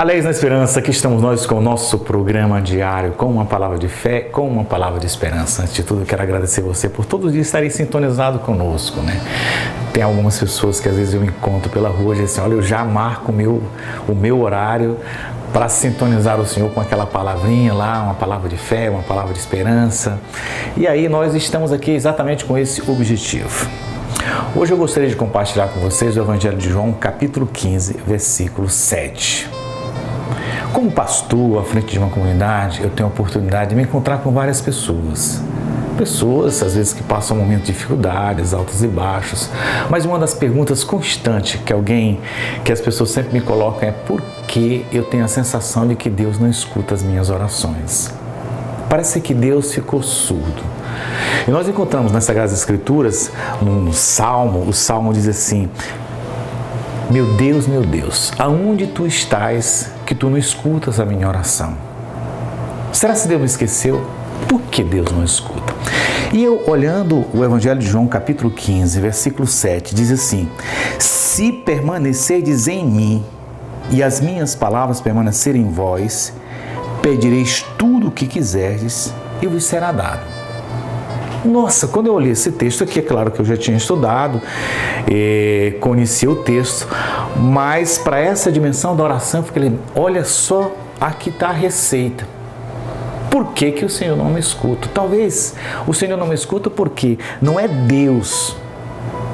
Alegres na Esperança, aqui estamos nós com o nosso programa diário, com uma palavra de fé, com uma palavra de esperança. Antes de tudo, eu quero agradecer você por todos os dias estarem sintonizados conosco, né? Tem algumas pessoas que às vezes eu encontro pela rua e dizem assim, olha, eu já marco o meu horário para sintonizar o Senhor com aquela palavrinha lá, uma palavra de fé, uma palavra de esperança. E aí nós estamos aqui exatamente com esse objetivo. Hoje eu gostaria de compartilhar com vocês o Evangelho de João, capítulo 15, versículo 7. Como pastor à frente de uma comunidade, eu tenho a oportunidade de me encontrar com várias pessoas. Pessoas, às vezes, que passam momentos de dificuldades, altos e baixos. Mas uma das perguntas constantes que as pessoas sempre me colocam é por que eu tenho a sensação de que Deus não escuta as minhas orações? Parece que Deus ficou surdo. E nós encontramos nas Sagradas Escrituras, no Salmo, o Salmo diz assim, meu Deus, aonde tu estás que tu não escutas a minha oração? Será que Deus me esqueceu? Por que Deus não escuta? E eu, olhando o Evangelho de João, capítulo 15, versículo 7, diz assim, se permanecerdes em mim e as minhas palavras permanecerem em vós, pedireis tudo o que quiserdes e vos será dado. Nossa, quando eu olhei esse texto aqui, é claro que eu já tinha estudado, conhecia o texto, mas para essa dimensão da oração, eu fiquei, olha só, aqui está a receita. Por que que o Senhor não me escuta? Talvez o Senhor não me escuta porque não é Deus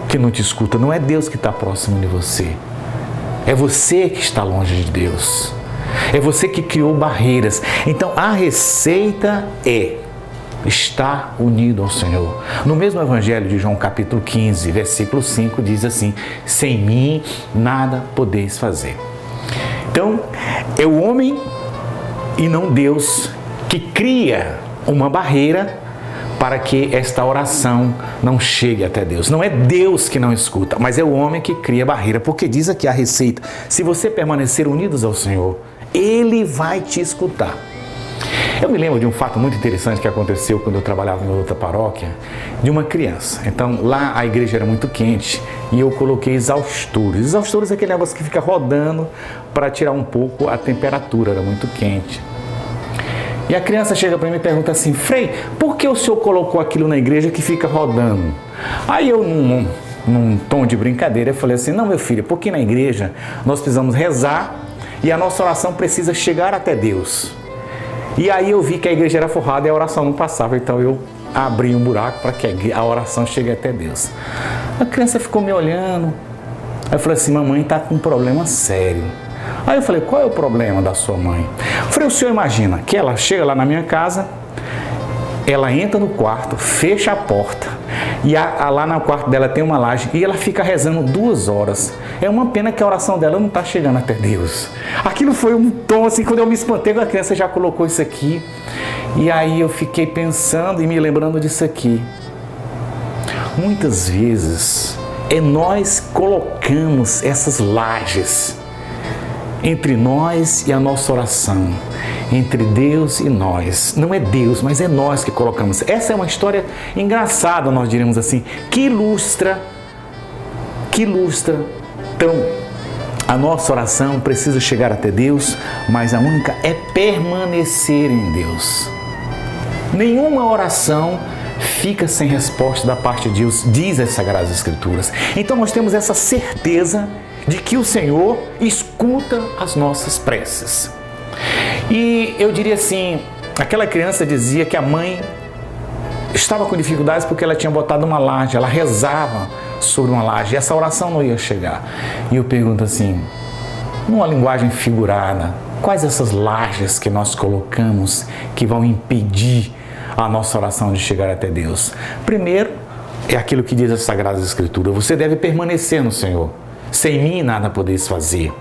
que não te escuta, não é Deus que está próximo de você. É você que está longe de Deus. É você que criou barreiras. Então a receita é estar unido ao Senhor. No mesmo Evangelho de João, capítulo 15, versículo 5, diz assim, sem mim nada podeis fazer. Então, é o homem e não Deus que cria uma barreira para que esta oração não chegue até Deus. Não é Deus que não escuta, mas é o homem que cria a barreira, porque diz aqui a receita, se você permanecer unidos ao Senhor, Ele vai te escutar. Eu me lembro de um fato muito interessante que aconteceu quando eu trabalhava em outra paróquia, de uma criança. Então, lá a igreja era muito quente e eu coloquei exaustores. Exaustores é aquele negócio que fica rodando para tirar um pouco a temperatura, era muito quente. E a criança chega para mim e pergunta assim, Frei, por que o senhor colocou aquilo na igreja que fica rodando? Aí eu, num tom de brincadeira, eu falei assim, não, meu filho, porque na igreja nós precisamos rezar e a nossa oração precisa chegar até Deus. E aí eu vi que a igreja era forrada e a oração não passava, então eu abri um buraco para que a oração chegue até Deus. A criança ficou me olhando, aí eu falei assim, mamãe está com um problema sério. Aí eu falei, qual é o problema da sua mãe? Eu falei, o senhor imagina que ela chega lá na minha casa, ela entra no quarto, fecha a porta, e lá no quarto dela tem uma laje, e ela fica rezando 2 horas. É uma pena que a oração dela não está chegando até Deus. Aquilo foi um tom assim, quando eu me espantei, a criança já colocou isso aqui, e aí eu fiquei pensando e me lembrando disso aqui. Muitas vezes, nós colocamos essas lajes entre nós e a nossa oração, entre Deus e nós. Não é Deus, mas é nós que colocamos. Essa é uma história engraçada, nós diríamos assim, que ilustra. Então, a nossa oração precisa chegar até Deus, mas a única é permanecer em Deus. Nenhuma oração fica sem resposta da parte de Deus, diz as Sagradas Escrituras. Então nós temos essa certeza de que o Senhor escuta as nossas preces. E eu diria assim, aquela criança dizia que a mãe estava com dificuldades porque ela tinha botado uma laje, ela rezava sobre uma laje, e essa oração não ia chegar. E eu pergunto assim, numa linguagem figurada, quais essas lajes que nós colocamos que vão impedir a nossa oração de chegar até Deus? Primeiro, é aquilo que diz a Sagrada Escritura, você deve permanecer no Senhor. Sem mim nada podeis fazer.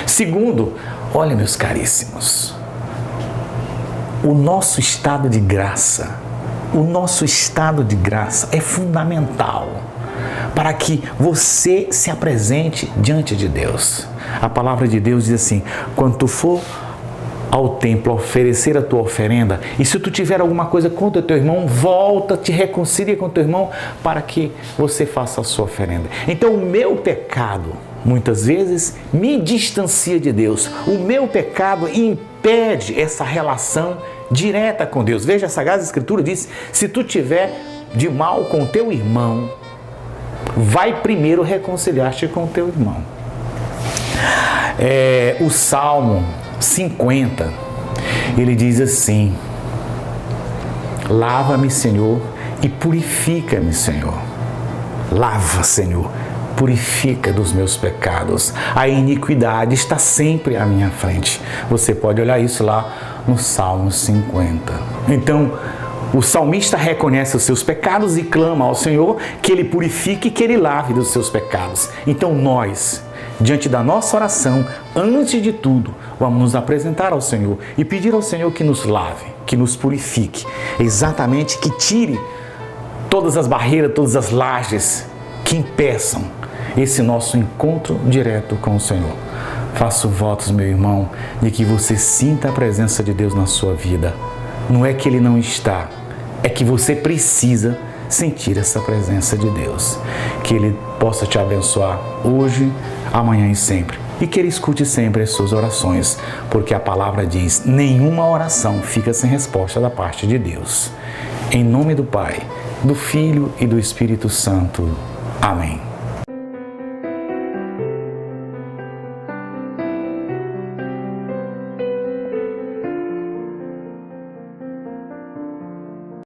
Segundo, olha meus caríssimos, o nosso estado de graça é fundamental para que você se apresente diante de Deus. A palavra de Deus diz assim, quando tu for ao templo oferecer a tua oferenda, e se tu tiver alguma coisa contra o teu irmão, volta, te reconcilia com o teu irmão para que você faça a sua oferenda. Então o meu pecado muitas vezes me distancia de Deus. O meu pecado impede essa relação direta com Deus. Veja, a Sagrada Escritura diz: se tu tiver de mal com teu irmão, vai primeiro reconciliar-te com teu irmão. O Salmo 50, ele diz assim: lava-me, Senhor, e purifica-me, Senhor. Lava, Senhor, purifica dos meus pecados. A iniquidade está sempre à minha frente. Você pode olhar isso lá no Salmo 50. Então, o salmista reconhece os seus pecados e clama ao Senhor que Ele purifique e que Ele lave dos seus pecados. Então nós, diante da nossa oração, antes de tudo, vamos nos apresentar ao Senhor e pedir ao Senhor que nos lave, que nos purifique, exatamente, que tire todas as barreiras, todas as lajes que impeçam esse nosso encontro direto com o Senhor. Faço votos, meu irmão, de que você sinta a presença de Deus na sua vida. Não é que Ele não está, é que você precisa sentir essa presença de Deus. Que Ele possa te abençoar hoje, amanhã e sempre. E que Ele escute sempre as suas orações, porque a palavra diz: nenhuma oração fica sem resposta da parte de Deus. Em nome do Pai, do Filho e do Espírito Santo. Amém.